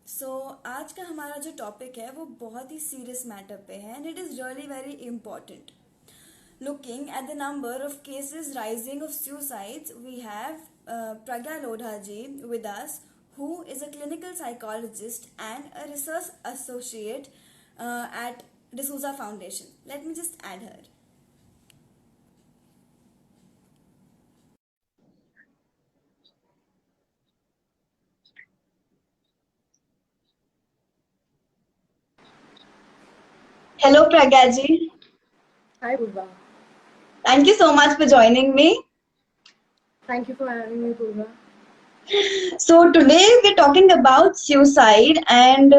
सो आज का हमारा जो टॉपिक है वो बहुत ही सीरियस मैटर पे है and it is really very important. Looking at the number of cases rising of suicides, we have Pragya Lodha ji with us, who is a clinical psychologist and a research associate at D'Souza Foundation. Let me just add her. Hello, Pragya ji. Hi, Purva. Thank you so much for joining me. Thank you for having me, Purva. So today we're talking about suicide and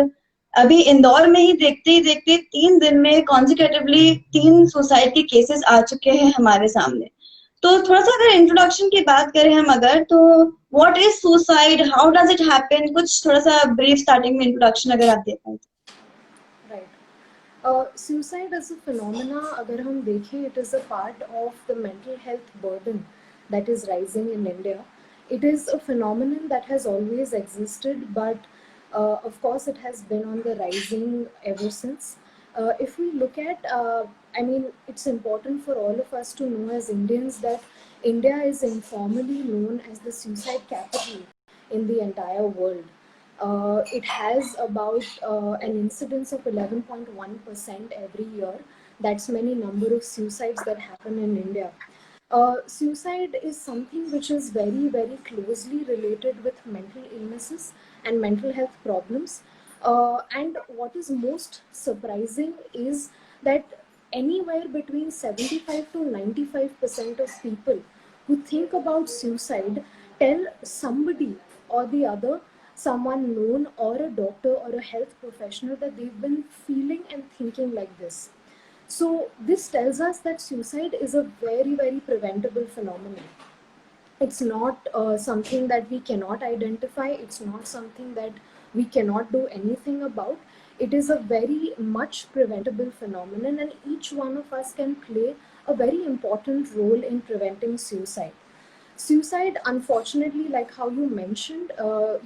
अभी इंदौर में ही देखते 3 दिन में consecutively 3 suicide के cases आ चुके हैं हमारे सामने. तो थोड़ा सा अगर इंट्रोडक्शन की बात करें हम अगर तो what is suicide, how does it happen, कुछ थोड़ा सा ब्रीफ स्टार्टिंग में इंट्रोडक्शन अगर आप दे पाए. Right. Suicide as a phenomena, अगर हम देखें, it is a part of the mental health burden that is rising in India. It is a phenomenon that has always existed, but of course it has been on the rising ever since. If we look at, I mean, it's important for all of us to know as Indians that India is informally known as the suicide capital in the entire world. It has about an incidence of 11.1% every year. That's many number of suicides that happen in India. Suicide is something which is very, very closely related with mental illnesses and mental health problems. And what is most surprising is that anywhere between 75 to 95% of people who think about suicide tell somebody or the other, someone known or a doctor or a health professional, that they've been feeling and thinking like this. So this tells us that suicide is a very, very preventable phenomenon. It's not something that we cannot identify. It's not something that we cannot do anything about. It is a very much preventable phenomenon, and each one of us can play a very important role in preventing suicide. Suicide, unfortunately, like how you mentioned,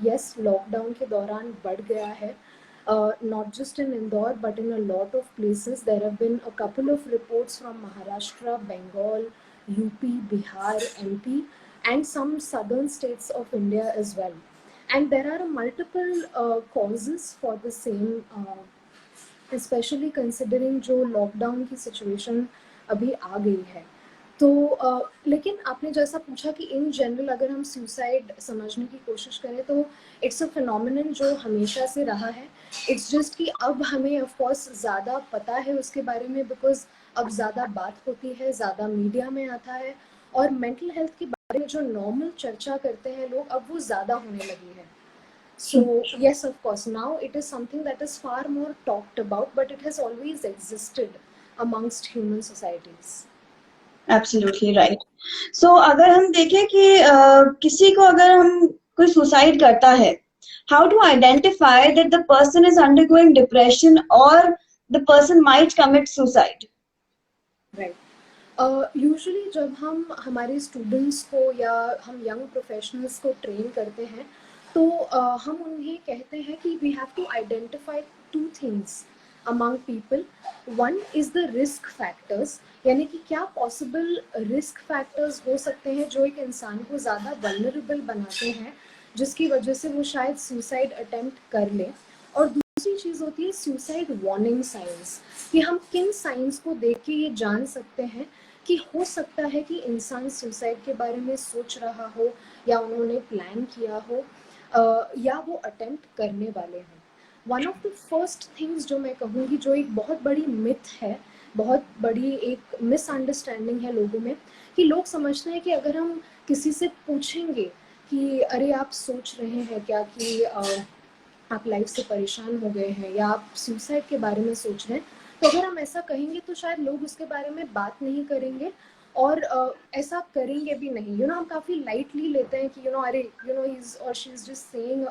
yes, lockdown के दौरान बढ़ गया है. Not just in Indore, but in a lot of places. There have been a couple of reports from Maharashtra, Bengal, UP, Bihar, MP, and some southern states of India as well. And there are multiple causes for the same, specially considering जो lockdown की situation अभी आ गई है. तो लेकिन आपने जैसा पूछा कि इन जनरल अगर हम सुसाइड समझने की कोशिश करें तो इट्स अ फिनोमिनन जो हमेशा से रहा है. इट्स जस्ट कि अब हमें ऑफ कोर्स ज़्यादा पता है उसके बारे में, बिकॉज अब ज़्यादा बात होती है, ज़्यादा मीडिया में आता है, और मेंटल हेल्थ के बारे में जो नॉर्मल चर्चा करते हैं लोग, अब वो ज़्यादा होने लगी है. So yes, of course, now it is something that is far more talked about, but it has always existed amongst human societies. Absolutely right. So अगर हम देखें कि किसी को अगर हम कोई सुसाइड करता है, how to identify that the person is undergoing depression और the person might commit suicide. Right. Usually जब हम हमारे स्टूडेंट्स को या हम यंग प्रोफेशनल्स को ट्रेन करते हैं तो हम उन्हें कहते हैं कि we have to identify two things among people. One is the risk factors, यानी कि क्या पॉसिबल रिस्क फैक्टर्स हो सकते हैं जो एक इंसान को ज़्यादा वल्नरेबल बनाते हैं, जिसकी वजह से वो शायद सुसाइड अटेम्प्ट कर ले. और दूसरी चीज़ होती है सुसाइड वार्निंग साइंस, कि हम किन साइंस को देख के ये जान सकते हैं कि हो सकता है कि इंसान सुसाइड के बारे में सोच रहा हो या उन्होंने प्लान किया हो या वो अटेम्प्ट करने वाले हैं. One of the first things जो मैं कहूँगी, जो एक बहुत बड़ी मिथ है, बहुत बड़ी एक मिसअंडरस्टैंडिंग है लोगों में, कि लोग समझते हैं कि अगर हम किसी से पूछेंगे कि अरे आप सोच रहे हैं क्या कि आप लाइफ से परेशान हो गए हैं या आप सुसाइड के बारे में सोच रहे हैं, तो अगर हम ऐसा कहेंगे तो शायद लोग उसके बारे में बात नहीं करेंगे और ऐसा करेंगे भी नहीं. हम काफ़ी लाइटली लेते हैं कि अरे ही इज और she is just saying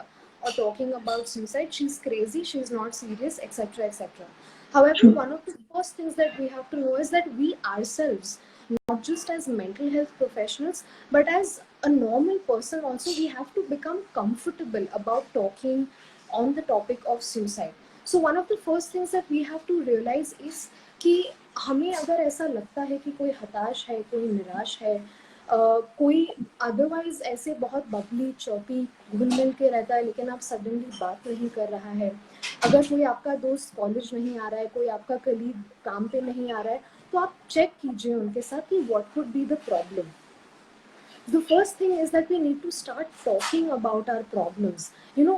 or talking about suicide, she's crazy, she's not serious, etc., etc. However, one of the first things that we have to know is that we ourselves, not just as mental health professionals, but as a normal person also, we have to become comfortable about talking on the topic of suicide. So one of the first things that we have to realize is कि हमें अगर ऐसा लगता है कि कोई हताश है, कोई निराश है, कोई अदरवाइज ऐसे बहुत बबली चौपी घुल मिल के रहता है, लेकिन आप सडनली बात नहीं कर रहा है, अगर कोई आपका दोस्त कॉलेज नहीं आ रहा है, कोई आपका कलीग काम पे नहीं आ रहा है, तो आप चेक कीजिए उनके साथ कि what would be the problem. The first thing is that we need to start talking about our problems. In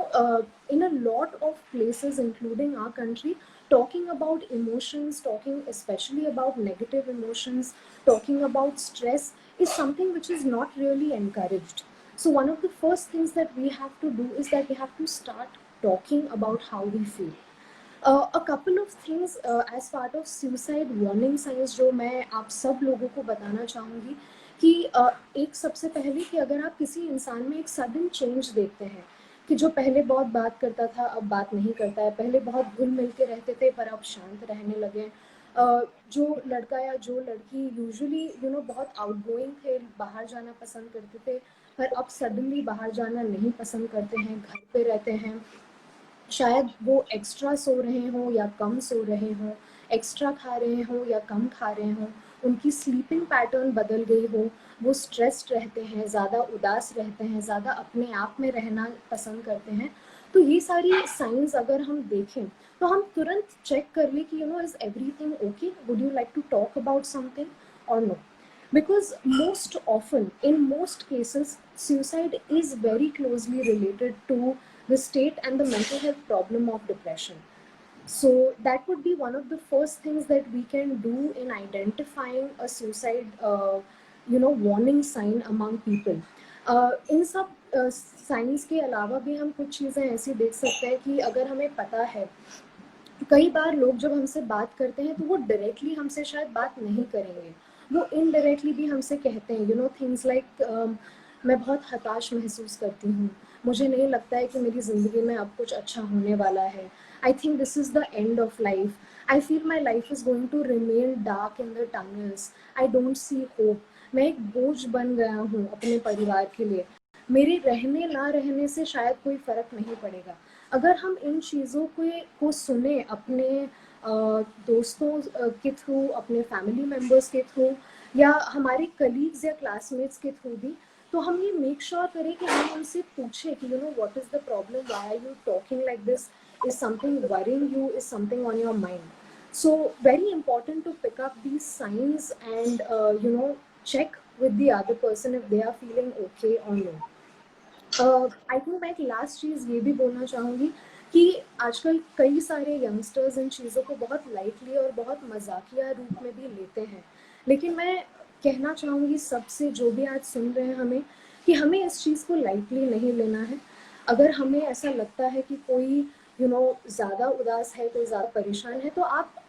a lot of places, including our country, talking about emotions, talking especially about negative emotions, talking about stress is something which is not really encouraged. So one of the first things that we have to do is that we have to start talking about how we feel. A couple of things as part of suicide warning signs जो मैं आप सब लोगों को बताना चाहूँगी कि एक सबसे पहले कि अगर आप किसी इंसान में एक सडन चेंज देखते हैं कि जो पहले बहुत बात करता था अब बात नहीं करता है, पहले बहुत घुल मिल के रहते थे पर अब शांत रहने लगे, जो लड़का या जो लड़की यूजुअली बहुत आउटगोइंग थे, बाहर जाना पसंद करते थे, पर अब सडनली बाहर जाना नहीं पसंद करते हैं, घर पे रहते हैं, शायद वो एक्स्ट्रा सो रहे हों या कम सो रहे हों, एक्स्ट्रा खा रहे हों या कम खा रहे हों, उनकी स्लीपिंग पैटर्न बदल गई हो, वो स्ट्रेस्ड रहते हैं, ज़्यादा उदास रहते हैं, ज़्यादा अपने आप में रहना पसंद करते हैं. तो ये सारी साइंस अगर हम देखें तो हम तुरंत चेक कर लें कि is everything okay, would you like to talk about something और no. Because most often, in most cases, suicide is very closely related to the state and the mental health problem of depression. So that would be one of the first things that we can do in identifying a suicide, warning sign among people. इन सब science के अलावा भी हम कुछ चीज़ें ऐसी देख सकते हैं कि अगर हमें पता है, कई बार लोग जब हमसे बात करते हैं तो वो डायरेक्टली हमसे शायद बात नहीं करेंगे, वो इनडायरेक्टली भी हमसे कहते हैं थिंग्स लाइक मैं बहुत हताश महसूस करती हूँ, मुझे नहीं लगता है कि मेरी ज़िंदगी में अब कुछ अच्छा होने वाला है, I think this is the end of life, I feel my life is going to remain dark in the tunnels, I don't see hope, मैं एक बोझ बन गया हूँ अपने परिवार के लिए, मेरे रहने ना रहने से शायद कोई फ़र्क नहीं पड़ेगा. अगर हम इन चीज़ों को सुने अपने दोस्तों के थ्रू, अपने फैमिली मेम्बर्स के थ्रू या हमारे कलीग्स या क्लासमेट्स के थ्रू भी, तो हम ये मेक श्योर करें कि हम उनसे पूछें कि what is the problem, why are you talking like this, is something worrying you, is something on your mind. So very important to pick up these signs and check with the other person if they are feeling okay or no. I think मैं एक last चीज़ ये भी बोलना चाहूँगी कि आजकल कई सारे यंगस्टर्स इन चीज़ों को बहुत लाइटली और बहुत मजाकिया रूप में भी लेते हैं, लेकिन मैं कहना चाहूँगी सबसे जो भी आज सुन रहे हैं हमें कि हमें इस चीज़ को लाइटली नहीं लेना है. अगर हमें ऐसा लगता है कि कोई ज़्यादा उदास है, कोई ज़्यादा परेशान है, तो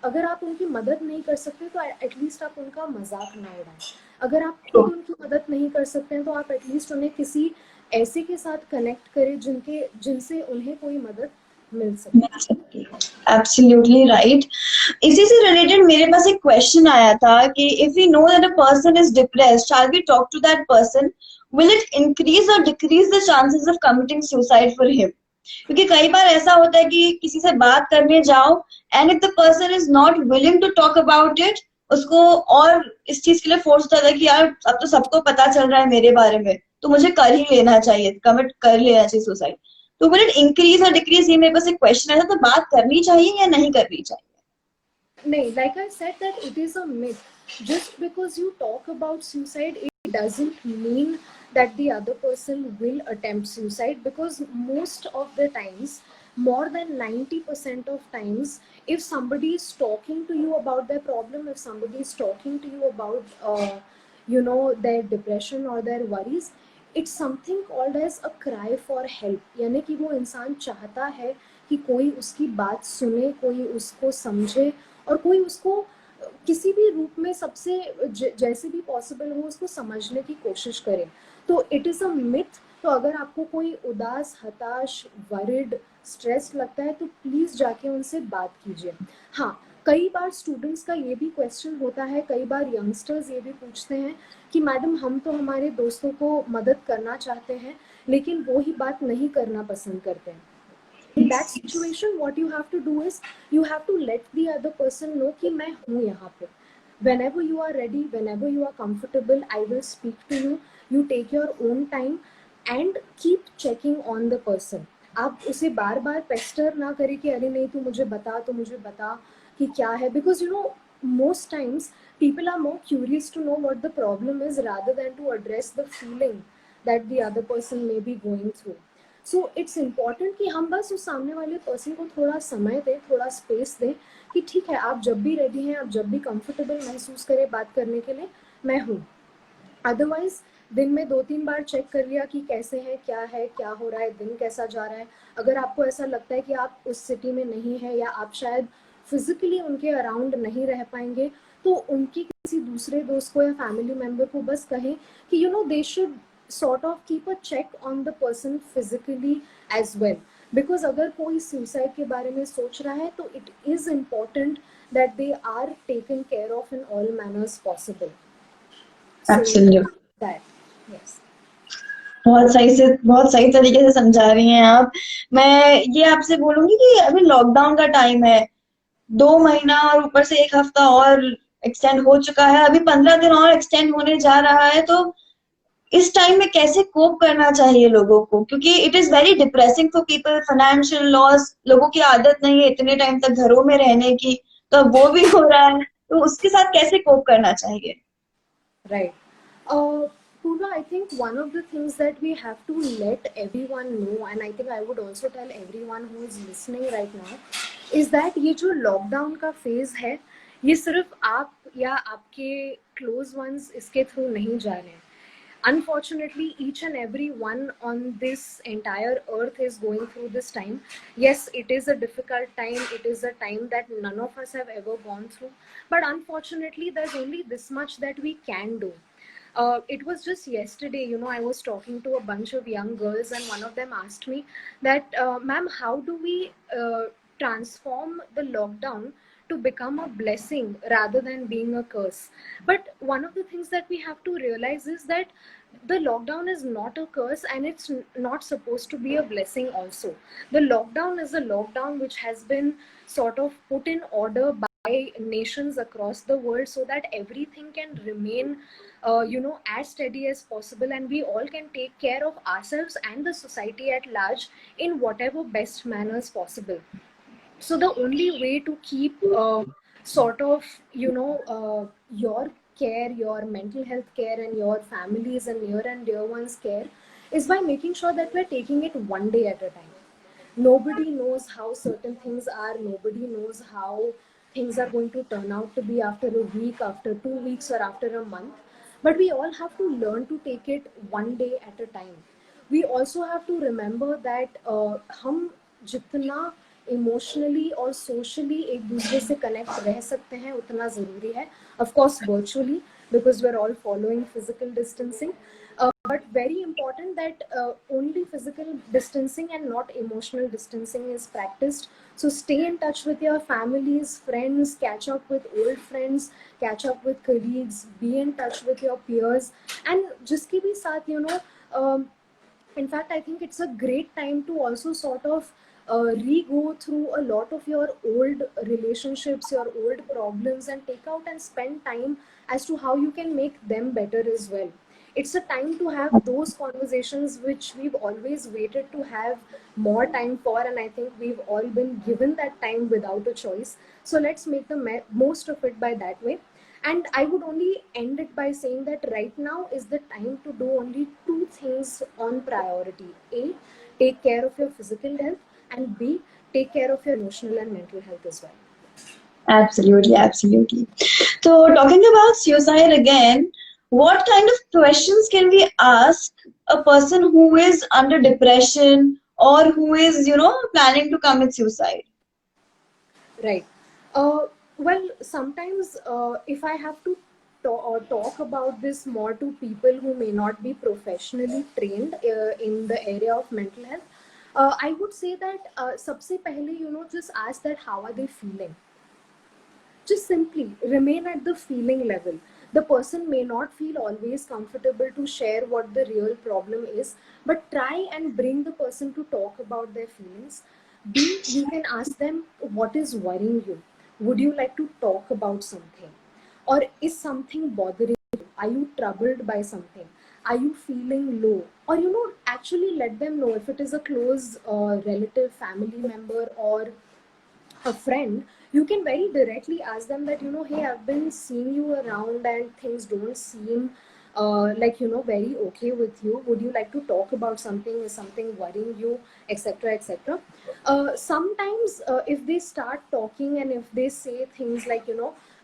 अगर आप उनकी मदद नहीं कर सकते तो एटलीस्ट आप उनका मजाक ना उड़ाएं. अगर आप खुद उनकी मदद नहीं कर सकते हैं तो आप एटलीस्ट उन्हें किसी ऐसे के साथ कनेक्ट करें जिनसे उन्हें कोई मदद मिल सके. Absolutely right. इसी से रिलेटेड मेरे पास एक क्वेश्चन आया था कि if we know that a person is depressed, shall we talk to that person, will it increase और decrease the chances of committing suicide for him? क्योंकि कई बार ऐसा होता है कि किसी से बात करने जाओ and if the person is not willing to talk about it, उसको और इस चीज के लिए फोर्स होता है कि यार अब तो सबको पता चल रहा है मेरे बारे में, तो मुझे कर ही लेना चाहिए, कमिट कर लेना चाहिए सुसाइड. तो विल इट इंक्रीज और डिक्रीज, ये मेरे पास एक क्वेश्चन है, तो बात करनी चाहिए या नहीं करनी चाहिए? नहीं, like I said that it is a myth. Just because you talk about suicide, it doesn't mean that the other person will attempt suicide, because most of the times, more than 90% of times, if somebody is talking to you about their problem, if somebody is talking to you about their depression or their worries, it's something called as a cry for help. यानी कि वो इंसान चाहता है कि कोई उसकी बात सुने, कोई उसको समझे और कोई उसको किसी भी रूप में सबसे जैसे भी पॉसिबल हो उसको समझने की कोशिश करे. तो इट इज़ अ मिथ. तो अगर आपको कोई उदास, हताश, वरिड, स्ट्रेस लगता है तो प्लीज़ जाके उनसे बात कीजिए. हाँ, कई बार स्टूडेंट्स का ये भी क्वेश्चन होता है, कई बार यंगस्टर्स ये भी पूछते हैं कि मैडम हम तो हमारे दोस्तों को मदद करना चाहते हैं लेकिन वो ही बात नहीं करना पसंद करते हैं. In that situation, what you have to do is you have to let the other person know कि मैं हूँ यहाँ पे. Whenever you are ready, whenever you are comfortable, I will speak to you. You take your own time and keep checking on the person. आप उसे बार बार Pasteur ना करें कि अरे नहीं तू मुझे बता कि क्या है, because you know most times people are more curious to know what the problem is rather than to address the feeling that the other person may be going through. So it's important कि हम बस उस सामने वाले person को थोड़ा समय दें, थोड़ा स्पेस दें कि ठीक है, आप जब भी रेडी हैं, आप जब भी कंफर्टेबल महसूस करें बात करने के लिए, मैं हूँ. अदरवाइज दिन में 2-3 बार चेक कर लिया कि कैसे हैं, क्या हो रहा है, दिन कैसा जा रहा है. अगर आपको ऐसा लगता है कि आप उस सिटी में नहीं है या आप शायद फिजिकली उनके अराउंड नहीं रह पाएंगे, तो उनकी किसी दूसरे दोस्त को या फैमिली मेम्बर को बस कहें कि you know they should sort of keep a check on the person physically as well, because अगर कोई suicide के बारे में सोच रहा है तो it is important that they are taken care of in all manners possible. Absolutely. That, yes. बहुत सही तरीके से समझा रही हैं आप. मैं ये आपसे बोलूंगी कि अभी लॉकडाउन का टाइम है, 2 महीना और ऊपर से 1 हफ्ता और एक्सटेंड हो चुका है, अभी 15 दिन और एक्सटेंड होने जा रहा है. तो इस टाइम में कैसे कोप करना चाहिए लोगों को, क्योंकि it is very depressing for people. Financial loss, लोगों की आदत नहीं है इतने टाइम तक घरों में रहने की, तो अब वो भी हो रहा है, तो उसके साथ कैसे कोप करना चाहिए? Right. Purva, I think one of the things that we have to let everyone know, and I think I would also tell everyone who is listening right now, is that ये जो लॉकडाउन का phase है, ये सिर्फ आप या आपके close ones इसके थ्रू नहीं जा रहे हैं. Unfortunately, each and every one on this entire earth is going through this time. Yes, it is a difficult time. It is a time that none of us have ever gone through. But unfortunately, there's only this much that we can do. It was just yesterday, you know, I was talking to a bunch of young girls, and one of them asked me that, ma'am, how do we transform the lockdown to become a blessing rather than being a curse? But one of the things that we have to realize is that the lockdown is not a curse, and it's not supposed to be a blessing also. The lockdown is a lockdown which has been sort of put in order by nations across the world so that everything can remain as steady as possible, and we all can take care of ourselves and the society at large in whatever best manners possible. So the only way to keep your care, your mental health care, and your families and near and dear ones care is by making sure that we're taking it one day at a time. Nobody knows how certain things are. Nobody knows how things are going to turn out to be after a week, after 2 weeks, or after a month. But we all have to learn to take it one day at a time. We also have to remember that हम जितना emotionally और socially एक दूसरे से connect रह सकते हैं उतना ज़रूरी है. Of course virtually, because we are all following physical distancing, but very important that only physical distancing and not emotional distancing is practiced. So stay in touch with your families, friends, catch up with old friends, catch up with colleagues, be in touch with your peers, and जिसके भी साथ in fact, I think it's a great time to also sort of re-go through a lot of your old relationships, your old problems, and take out and spend time as to how you can make them better as well. It's a time to have those conversations which we've always waited to have more time for, and I think we've all been given that time without a choice. So let's make the most of it by that way. And I would only end it by saying that right now is the time to do only two things on priority. A, take care of your physical health, and B, take care of your emotional and mental health as well. Absolutely. So talking about suicide again, what kind of questions can we ask a person who is under depression or who is, planning to commit suicide? Right. Well, sometimes if I have to talk about this more to people who may not be professionally trained in the area of mental health, I would say that sabse pehle, just ask that how are they feeling. Just simply remain at the feeling level. The person may not feel always comfortable to share what the real problem is, but try and bring the person to talk about their feelings. B, you can ask them what is worrying you. Would you like to talk about something? Or is something bothering you? Are you troubled by something? Are you feeling low? Or, actually let them know if it is a close relative, family member, or a friend. You can very directly ask them that, hey, I've been seeing you around and things don't seem like, very okay with you. Would you like to talk about something? Is something worrying you, etc., etc.? Sometimes if they start talking and if they say things like,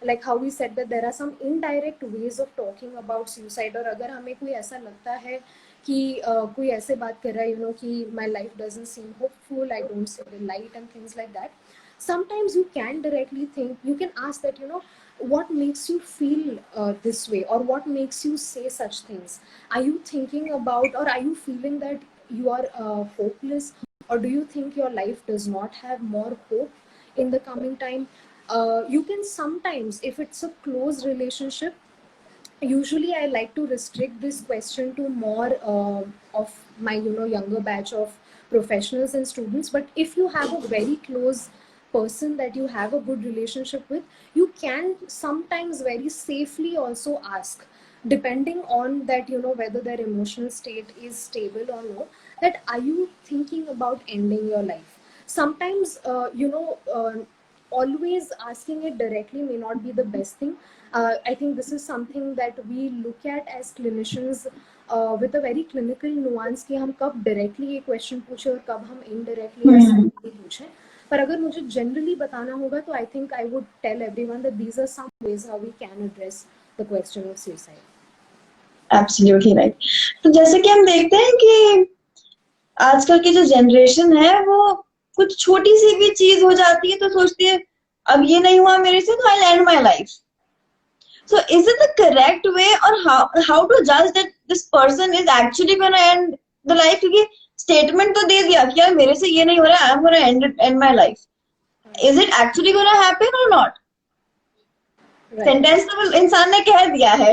like how we said that there are some indirect ways of talking about suicide, और अगर हमें कोई ऐसा लगता है कि कोई ऐसे बात कर रहा है, कि my life doesn't seem hopeful, I don't see the light and things like that, sometimes you can directly think, you can ask that, what makes you feel this way, or what makes you say such things? Are you thinking about, or are you feeling that you are hopeless, or do you think your life does not have more hope in the coming time? You can sometimes, if it's a close relationship, usually I like to restrict this question to more of my younger batch of professionals and students. But if you have a very close person that you have a good relationship with, you can sometimes very safely also ask, depending on that, whether their emotional state is stable or no, that are you thinking about ending your life? Sometimes always asking it directly may not be the best thing. I think this is something that we look at as clinicians with a very clinical nuance कि हम कब directly ये question पूछे और कब हम indirectly या subtly पूछे. पर अगर मुझे generally बताना होगा तो I think I would tell everyone that these are some ways how we can address the question of suicide. Absolutely right. तो जैसे कि हम देखते हैं कि आजकल की जो जनरेशन है वो कुछ छोटी सी भी चीज हो जाती है तो सोचती है अब ये नहीं हुआ मेरे से तो I and my life. So is it the correct way, or how to judge that this person is actually going to end the life? क्योंकि statement तो दे दिया कि यार मेरे से ये नहीं हो रहा, I'm going to end my life. Is it actually going to happen or not? Right. Sentence तो इंसान ने कह दिया है.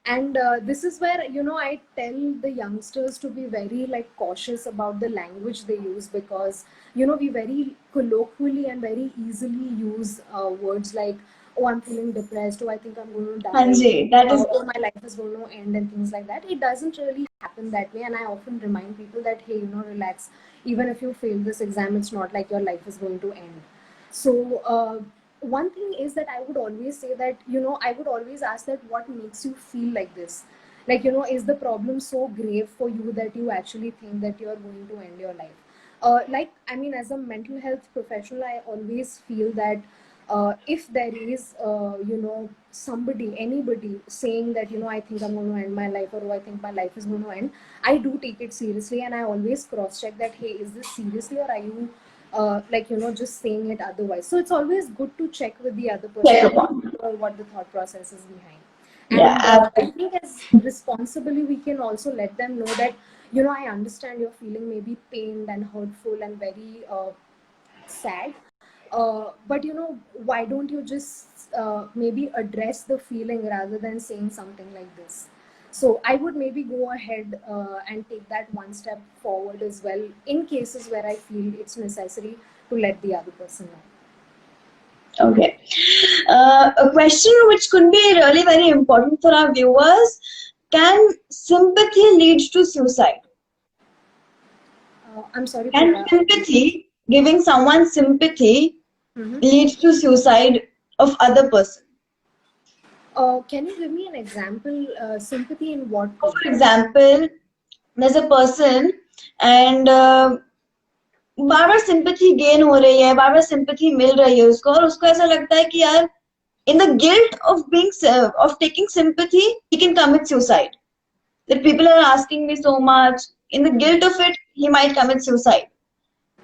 And this is where I tell the youngsters to be very cautious about the language they use, because we very colloquially and very easily use words like, oh, I'm feeling depressed, oh, I think I'm going to die, Hanji, that is oh, my life is going to end, and things like that. It doesn't really happen that way, and I often remind people that, hey, relax, even if you fail this exam, it's not like your life is going to end. So one thing is that I would always say that, I would always ask that what makes you feel like this? Like, is the problem so grave for you that you actually think that you're going to end your life? I mean, as a mental health professional, I always feel that if there is, somebody, anybody saying that, I think I'm going to end my life, or oh, I think my life is going to end, I do take it seriously, and I always cross check that, hey, is this seriously, or are you just saying it otherwise? So it's always good to check with the other person what the thought process is behind. And I think as responsibly we can also let them know that, I understand you're feeling maybe pained and hurtful and very sad, but why don't you just maybe address the feeling rather than saying something like this? So I would maybe go ahead and take that one step forward as well, in cases where I feel it's necessary to let the other person know. okay. A question which could be really very important for our viewers: can sympathy lead to suicide? I'm sorry. Can sympathy, giving someone sympathy, leads to suicide of other person? Can you give me an example? Sympathy in what? For example, there's a person and bar bar sympathy gain हो रही है, बार बार sympathy मिल रही है उसको, और उसको ऐसा लगता है कि यार in the guilt of taking sympathy, he can commit suicide. That people are asking me so much, in the guilt of it, he might commit suicide.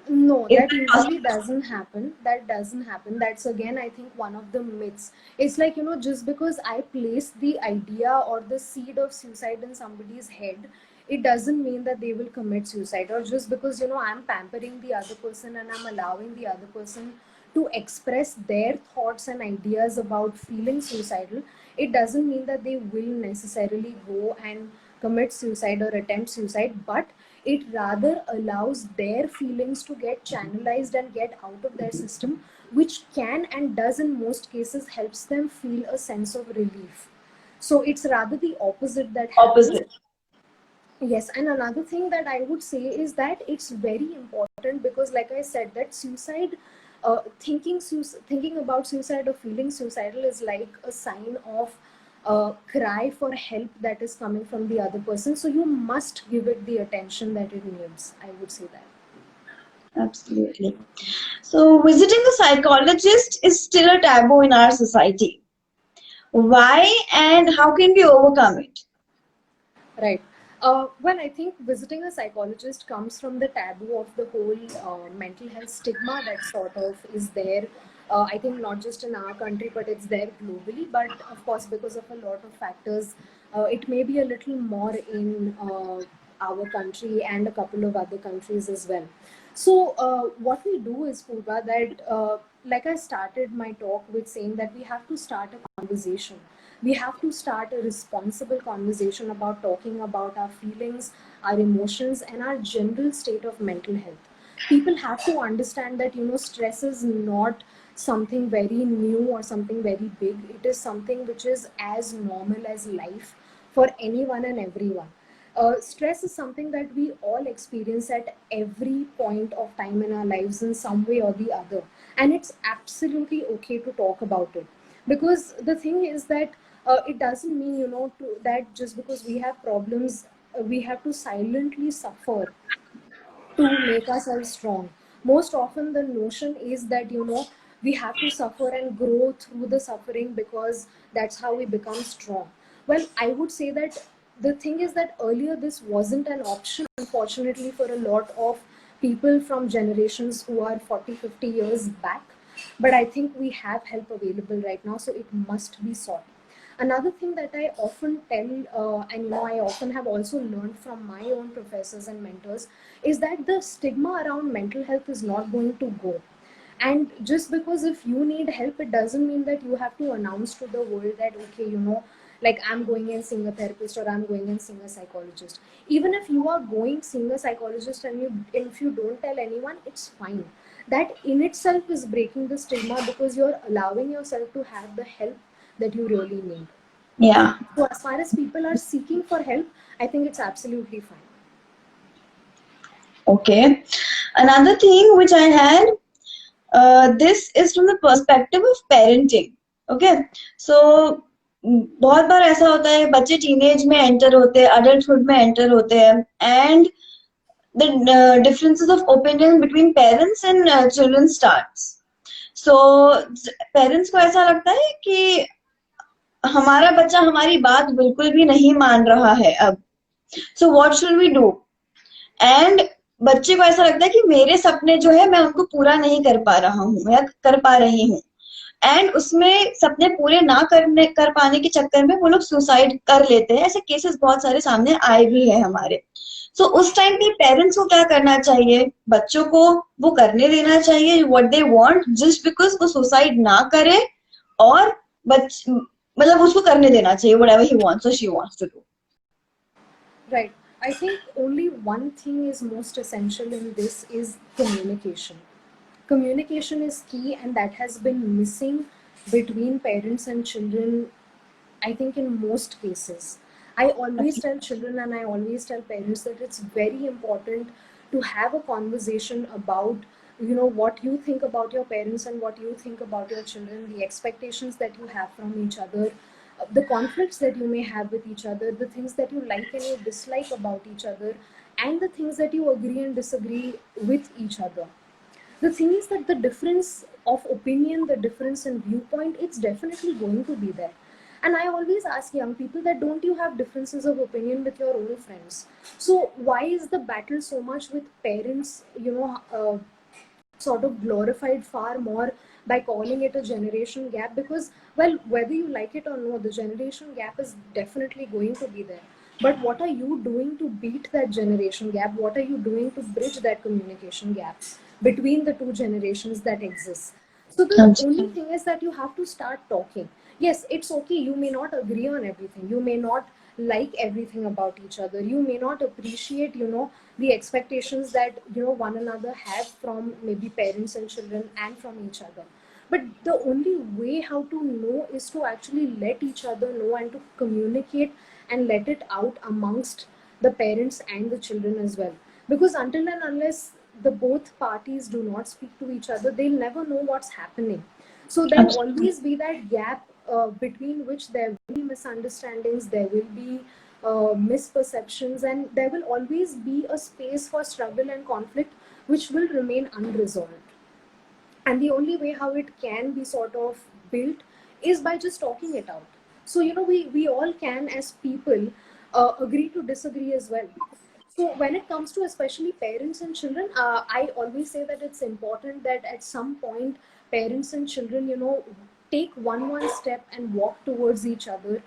No, that usually doesn't happen. That doesn't happen. That's again, I think, one of the myths. It's like, just because I place the idea or the seed of suicide in somebody's head, it doesn't mean that they will commit suicide. Or just because, I'm pampering the other person and I'm allowing the other person to express their thoughts and ideas about feeling suicidal, it doesn't mean that they will necessarily go and commit suicide or attempt suicide. But It rather allows their feelings to get channelized and get out of their system, which can and does in most cases helps them feel a sense of relief. So it's rather the opposite that happens. Opposite. Yes, and another thing that I would say is that it's very important because, like I said, that suicide, thinking about suicide or feeling suicidal is like a sign of cry for help that is coming from the other person. So you must give it the attention that it needs. I would say that. Absolutely. So, visiting a psychologist is still a taboo in our society. Why and how can we overcome it? Right. Well, I think visiting a psychologist comes from the taboo of the whole mental health stigma that sort of is there. I think not just in our country, but it's there globally. But of course, because of a lot of factors, it may be a little more in our country and a couple of other countries as well. So, what we do is, Purva, that like I started my talk with saying that we have to start a conversation. We have to start a responsible conversation about talking about our feelings, our emotions, and our general state of mental health. People have to understand that, stress is not something very new or something very big. It is something which is as normal as life for anyone and everyone. Stress is something that we all experience at every point of time in our lives in some way or the other. And it's absolutely okay to talk about it. Because the thing is that it doesn't mean, that just because we have problems, we have to silently suffer to make ourselves strong. Most often, the notion is that, we have to suffer and grow through the suffering because that's how we become strong. Well, I would say that the thing is that earlier this wasn't an option, unfortunately, for a lot of people from generations who are 40, 50 years back. But I think we have help available right now, so it must be sought. Another thing that I often tell, and I often have also learned from my own professors and mentors, is that the stigma around mental health is not going to go. And just because if you need help, it doesn't mean that you have to announce to the world that, okay, like I'm going and seeing a therapist or I'm going and seeing a psychologist. Even if you are going seeing a psychologist and if you don't tell anyone, it's fine. That in itself is breaking the stigma because you're allowing yourself to have the help that you really need. Yeah. So as far as people are seeking for help, I think it's absolutely fine. Okay. Another thing which I had, this is from the perspective of parenting. Okay. So बहुत बार ऐसा होता है बच्चे teenage में enter होते हैं adulthood में enter होते हैं and the differences of opinion between parents and children starts. So parents को ऐसा लगता है कि हमारा बच्चा हमारी बात बिल्कुल भी नहीं मान रहा है अब. So what should we do? And बच्चे को ऐसा लगता है कि मेरे सपने जो है मैं उनको पूरा नहीं कर पा रहा हूँ या कर पा रही हूँ. एंड उसमें सपने पूरे ना कर पाने के चक्कर में वो लोग सुसाइड कर लेते हैं. ऐसे केसेस बहुत सारे सामने आए भी हैं हमारे. सो उस टाइम पे पेरेंट्स को क्या करना चाहिए? बच्चों को वो करने देना चाहिए what they want just because वो सुसाइड ना करे और मतलब उसको करने देना चाहिए व्हाटएवर ही वांट्स और she wants to do. Right. I think only one thing is most essential in this is communication. Communication is key, and that has been missing between parents and children, I think, in most cases. I always tell children and I always tell parents that it's very important to have a conversation about, what you think about your parents and what you think about your children, the expectations that you have from each other, the conflicts that you may have with each other, the things that you like and you dislike about each other, and the things that you agree and disagree with each other. The thing is that the difference of opinion, the difference in viewpoint, it's definitely going to be there. And I always ask young people that don't you have differences of opinion with your own friends? So why is the battle so much with parents, sort of glorified far more by calling it a generation gap? Because, well, whether you like it or not, the generation gap is definitely going to be there. But what are you doing to beat that generation gap? What are you doing to bridge that communication gap between the two generations that exist? So the only thing is that you have to start talking. Yes, it's okay. You may not agree on everything. You may not like everything about each other. You may not appreciate, the expectations that, one another have from maybe parents and children and from each other. But the only way how to know is to actually let each other know and to communicate and let it out amongst the parents and the children as well. Because until and unless the both parties do not speak to each other, they'll never know what's happening. So there'll Absolutely. always be that gap between which there will be misunderstandings, there will be misperceptions, and there will always be a space for struggle and conflict which will remain unresolved. And the only way how it can be sort of built is by just talking it out. So we all can, as people, agree to disagree as well. So when it comes to especially parents and children, I always say that it's important that at some point parents and children, take one step and walk towards each other.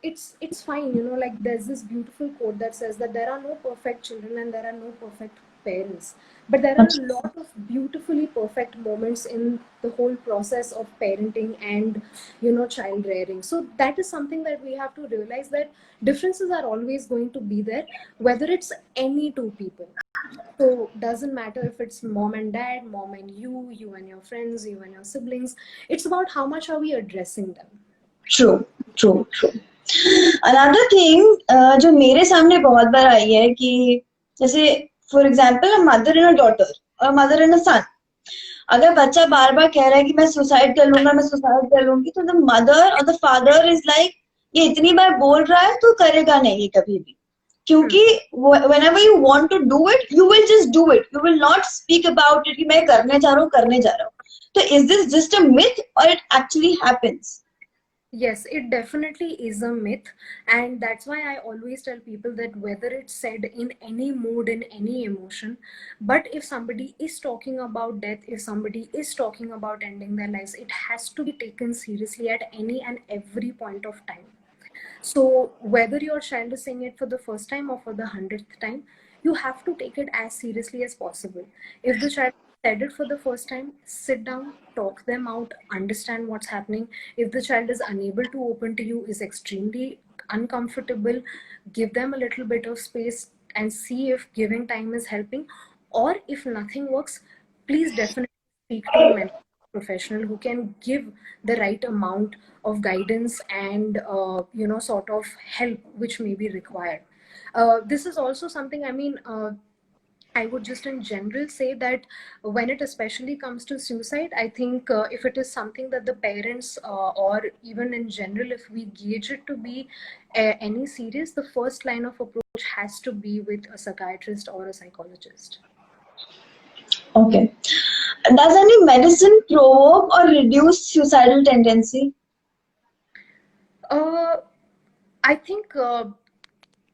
It's fine, like there's this beautiful quote that says that there are no perfect children and there are no perfect parents, but there are a lot of beautifully perfect moments in the whole process of parenting and child rearing. So that is something that we have to realize, that differences are always going to be there, whether it's any two people. So doesn't matter if it's mom and dad, mom and you and your friends, you and your siblings. It's about how much are we addressing them. True, true, true. Another thing जो मेरे सामने बहुत बार आई है कि जैसे for example a mother and a daughter और mother and अ सन, अगर बच्चा बार बार कह रहा है कि मैं सुसाइड कर लूंगा, मैं सुसाइड कर लूंगी, तो द मदर और द फादर इज लाइक ये इतनी बार बोल रहा है तो करेगा नहीं कभी भी, क्योंकि whenever you want to do it you will just do it, you will not speak about it कि मैं करने जा रहा हूँ, करने जा रहा हूँ. तो is this just a myth or it actually happens? Yes, it definitely is a myth. And that's why I always tell people that whether it's said in any mood, in any emotion, but if somebody is talking about death, if somebody is talking about ending their lives, it has to be taken seriously at any and every point of time. So whether your child is saying it for the first time or for the 100th time, you have to take it as seriously as possible. If the child said it for the first time, sit down, talk them out, understand what's happening. If the child is unable to open to you, is extremely uncomfortable, give them a little bit of space and see if giving time is helping. Or if nothing works, please definitely speak to a mental professional who can give the right amount of guidance and sort of help which may be required. This is also something, I would just in general say that when it especially comes to suicide, I think if it is something that the parents or even in general, if we gauge it to be any serious, the first line of approach has to be with a psychiatrist or a psychologist. Okay. Does any medicine provoke or reduce suicidal tendency? I think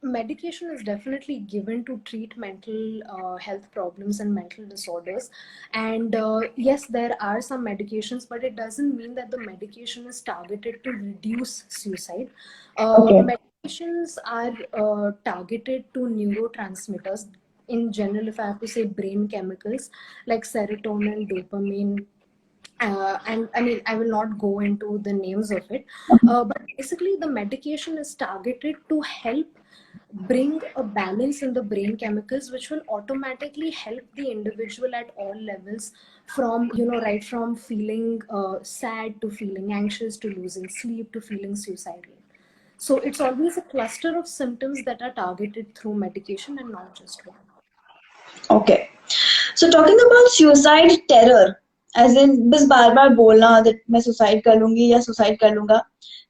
medication is definitely given to treat mental health problems and mental disorders. And yes, there are some medications, but it doesn't mean that the medication is targeted to reduce suicide. Okay. Medications are targeted to neurotransmitters. In general, if I have to say brain chemicals like serotonin, dopamine, and I mean, I will not go into the names of it, but basically, the medication is targeted to help bring a balance in the brain chemicals, which will automatically help the individual at all levels, from right from feeling sad to feeling anxious to losing sleep to feeling suicidal. So it's always a cluster of symptoms that are targeted through medication and not just one. Okay. So talking about suicide terror, as in बस बार बार बोलना that मैं suicide कर लूंगी या suicide कर लूंगा,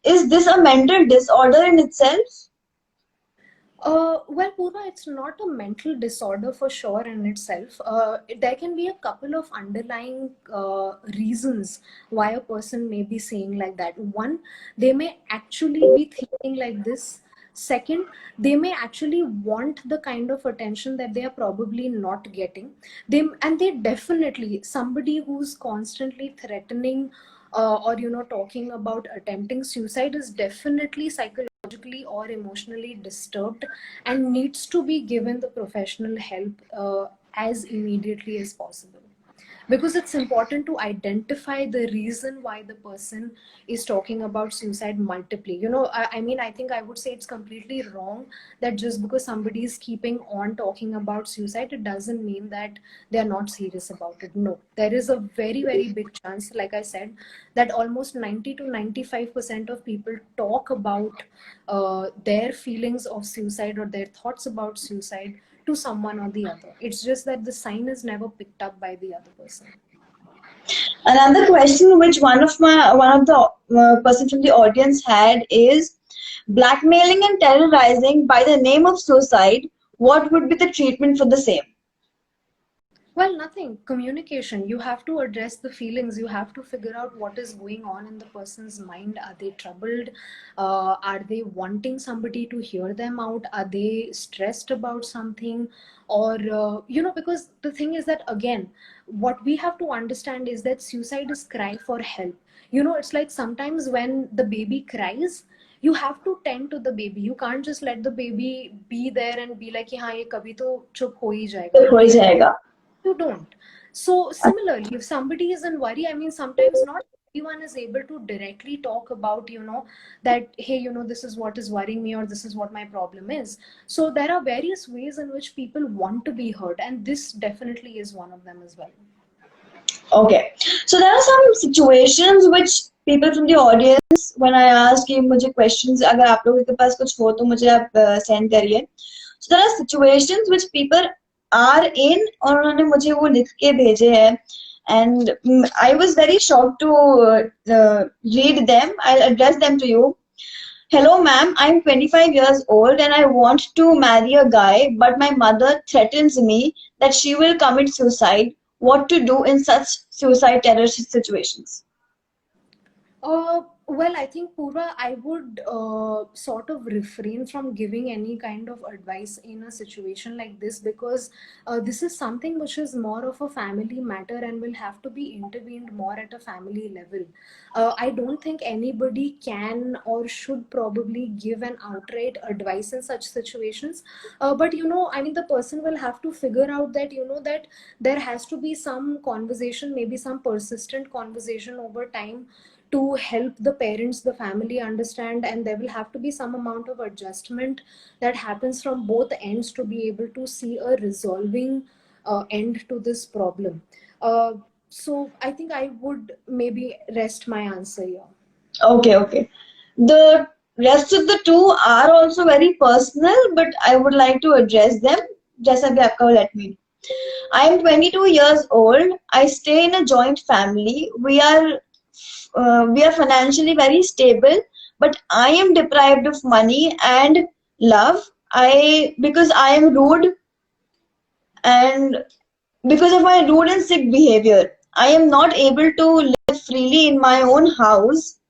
is this a mental disorder in itself? Well, Purva, it's not a mental disorder for sure in itself. There can be a couple of underlying reasons why a person may be saying like that. One, they may actually be thinking like this. Second, they may actually want the kind of attention that they are probably not getting. They definitely, somebody who's constantly threatening or talking about attempting suicide is definitely psychologically or emotionally disturbed and needs to be given the professional help as immediately as possible. because it's important to identify the reason why the person is talking about suicide multiply. I mean, I think I would say it's completely wrong that just because somebody is keeping on talking about suicide, it doesn't mean that they are not serious about it. No, there is a very, very big chance, like I said, that almost 90 to 95% of people talk about their feelings of suicide or their thoughts about suicide to someone or the other. It's just that the sign is never picked up by the other person. Another question which one of the person from the audience had is blackmailing and terrorizing by the name of suicide. What would be the treatment for the same? Well, nothing. Communication. You have to address the feelings. You have to figure out what is going on in the person's mind. Are they troubled? Are they wanting somebody to hear them out? Are they stressed about something? Or, because the thing is that, again, what we have to understand is that suicide is cry for help. It's like sometimes when the baby cries, you have to tend to the baby. You can't just let the baby be there and be like, हाँ ये कभी तो चुप हो ही तो जाएगा. हो ही जाएगा. You don't. So similarly, if somebody is in worry, I mean, sometimes not everyone is able to directly talk about, that, hey, this is what is worrying me or this is what my problem is. So there are various ways in which people want to be heard, and this definitely is one of them as well. Okay, so there are some situations which people from the audience, when I ask कि मुझे questions अगर आप लोगों के पास कुछ हो तो मुझे आप send करिए. So there are situations which people are in और उन्होंने मुझे वो लिख के भेजे हैं, and I was very shocked to read them. I'll address them to you. Hello, ma'am. I'm 25 years old and I want to marry a guy, but my mother threatens me that she will commit suicide. What to do in such suicide terror situations? Well, I think, Purva, I would sort of refrain from giving any kind of advice in a situation like this, because this is something which is more of a family matter and will have to be intervened more at a family level. I don't think anybody can or should probably give an outright advice in such situations. But, I mean, the person will have to figure out that, that there has to be some conversation, maybe some persistent conversation over time, to help the parents, the family understand, and there will have to be some amount of adjustment that happens from both ends to be able to see a resolving end to this problem. So I think I would maybe rest my answer here. Okay. The rest of the two are also very personal, but I would like to address them. जैसा भी आपका वो let me. I am 22 years old. I stay in a joint family. We are financially very stable, but I am deprived of money and love. Because I am rude, and because of my rude and sick behavior, I am not able to live freely in my own house.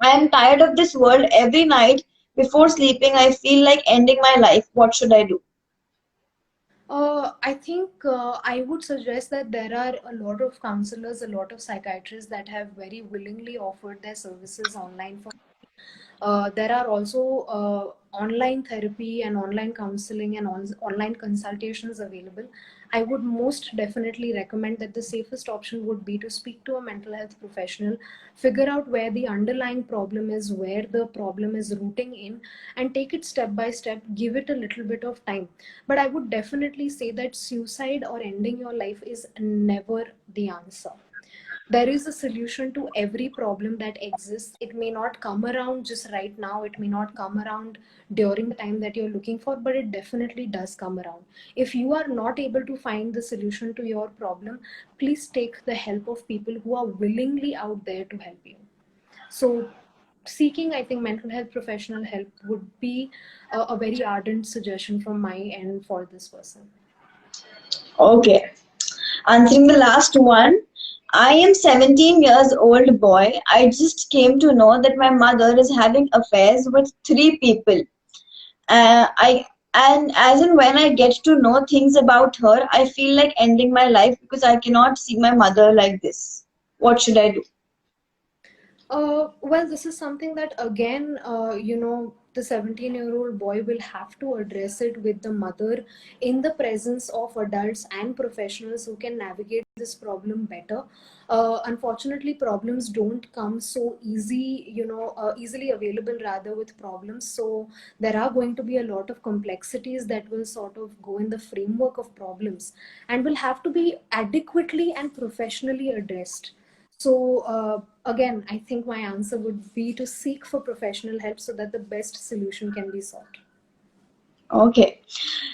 I am tired of this world. Every night before sleeping, I feel like ending my life. What should I do? I think I would suggest that there are a lot of counselors, a lot of psychiatrists that have very willingly offered their services online for. There are also online therapy and online counseling and online consultations available. I would most definitely recommend that the safest option would be to speak to a mental health professional, figure out where the underlying problem is, where the problem is rooting in, and take it step by step, give it a little bit of time. But I would definitely say that suicide or ending your life is never the answer. There is a solution to every problem that exists. It may not come around just right now, it may not come around during the time that you're looking for, but it definitely does come around. If you are not able to find the solution to your problem, please take the help of people who are willingly out there to help you. So seeking, I think, mental health professional help would be a very ardent suggestion from my end for this person. Okay. Answering the last one. I am 17 years old boy. I just came to know that my mother is having affairs with 3 people. And as and when I get to know things about her, I feel like ending my life because I cannot see my mother like this. What should I do? Well, this is something that, again, the 17-year-old boy will have to address it with the mother in the presence of adults and professionals who can navigate this problem better. Unfortunately, problems don't come so easily available rather with problems. So there are going to be a lot of complexities that will sort of go in the framework of problems and will have to be adequately and professionally addressed. So again, I think my answer would be to seek for professional help so that the best solution can be sought. Okay.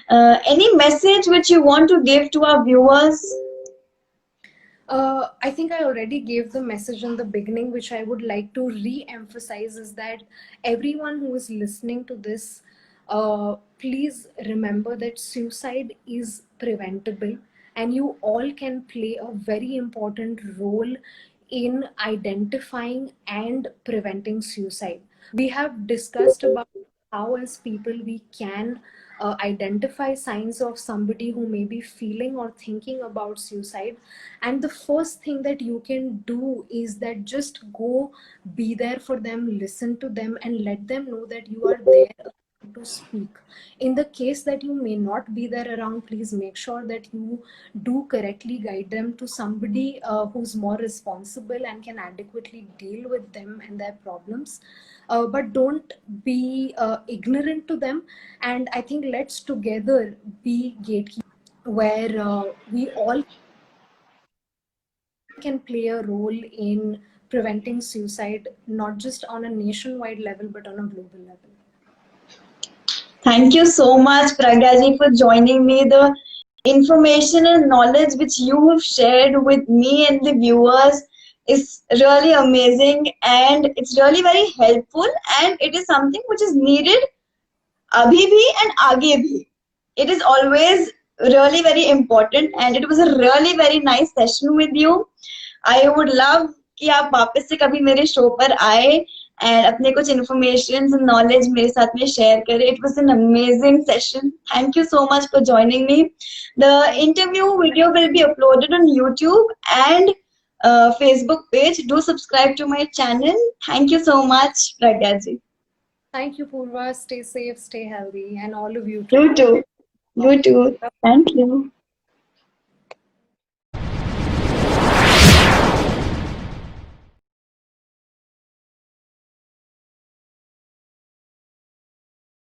Any message which you want to give to our viewers? I think I already gave the message in the beginning, which I would like to re-emphasize is that everyone who is listening to this, please remember that suicide is preventable and you all can play a very important role in identifying and preventing suicide. We have discussed about how as people we can identify signs of somebody who may be feeling or thinking about suicide, and the first thing that you can do is that just go be there for them, listen to them and let them know that you are there to speak. In the case that you may not be there around, please make sure that you do correctly guide them to somebody who's more responsible and can adequately deal with them and their problems. But don't be ignorant to them. And I think let's together be gatekeepers where we all can play a role in preventing suicide, not just on a nationwide level, but on a global level. Thank you so much, Pragyaji, for joining me. The information and knowledge which you have shared with me and the viewers is really amazing, and it's really very helpful, and it is something which is needed abhi bhi and aage bhi. It is always really very important, and it was a really very nice session with you. I would love कि आप वापस से कभी मेरे show पर आए and अपने कुछ इन्फॉर्मेशन एंड नॉलेज मेरे साथ में शेयर करें. It was an amazing session. Thank you so much for joining me. The interview video will be uploaded on YouTube and Facebook page. Do subscribe to my channel. Thank you so much, Pragya ji. Thank you, Purva. Stay safe, stay healthy, and all of you too. You too. You too. Thank you.